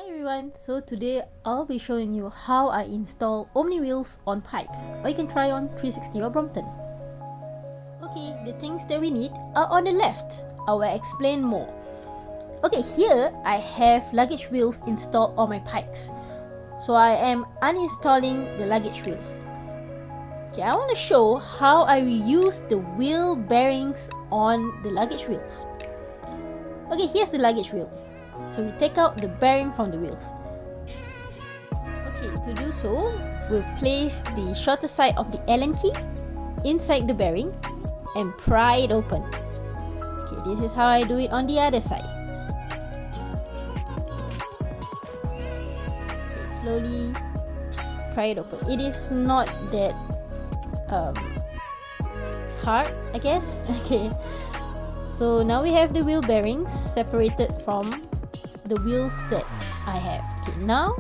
everyone, so today I'll be showing you how I install Omni wheels on Pikes, or you can try on 360 or Brompton. Okay, the things that we need are on the left. I will explain more. Okay, here I have luggage wheels installed on my Pikes. So I am uninstalling the luggage wheels. Okay, I want to show how I reuse the wheel bearings on the luggage wheels. Okay, here's the luggage wheel. So we take out the bearing from the wheels. Okay, to do so, we'll place the shorter side of the Allen key inside the bearing and pry it open. Okay, this is how I do it on the other side. Okay, slowly pry it open. It is not that hard, I guess. Okay, so now we have the wheel bearings separated from the wheels that I have. Okay, now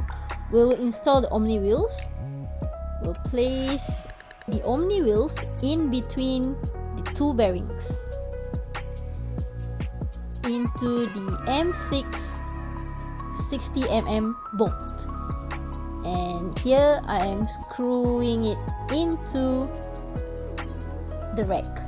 we'll install the Omni wheels. We'll place the Omni wheels in between the two bearings into the M6 60mm bolt, and here I am screwing it into the rack.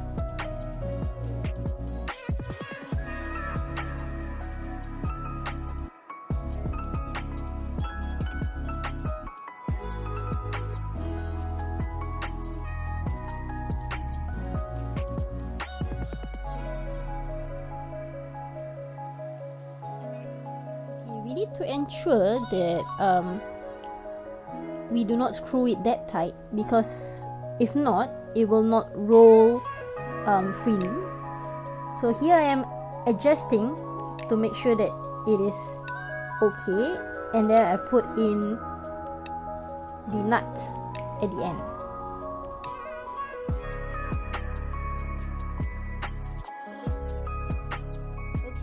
We need to ensure that we do not screw it that tight, because if not, it will not roll freely. So here I am adjusting to make sure that it is okay, and then I put in the nut at the end.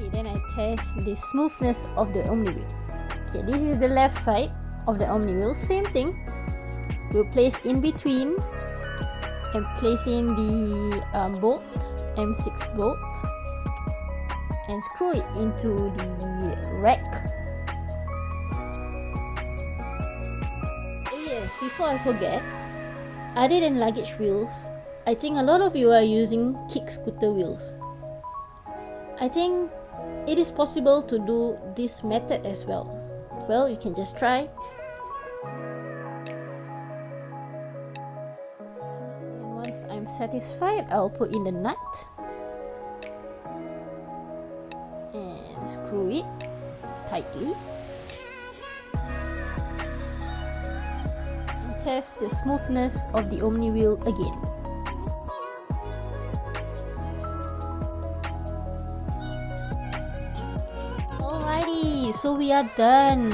Then I test the smoothness of the Omni wheel. Okay, this is the left side of the Omni wheel. Same thing. We'll place in between and place in the bolt, M6 bolt, and screw it into the rack. Oh yes, before I forget, other than luggage wheels, I think a lot of you are using kick scooter wheels. I think it is possible to do this method as well. Well, you can just try. And once I'm satisfied, I'll put in the nut and screw it tightly and test the smoothness of the Omni wheel again. So we are done.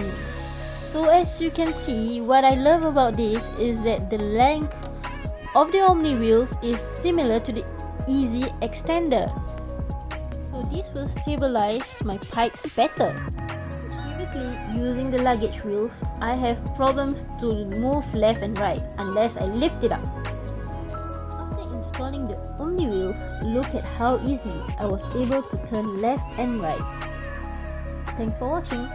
So as you can see, what I love about this is that the length of the Omni wheels is similar to the Easy Extender. So this will stabilize my Pikes better. Previously, using the luggage wheels, I have problems to move left and right unless I lift it up. After installing the Omni wheels, look at how easy I was able to turn left and right. Thanks for watching.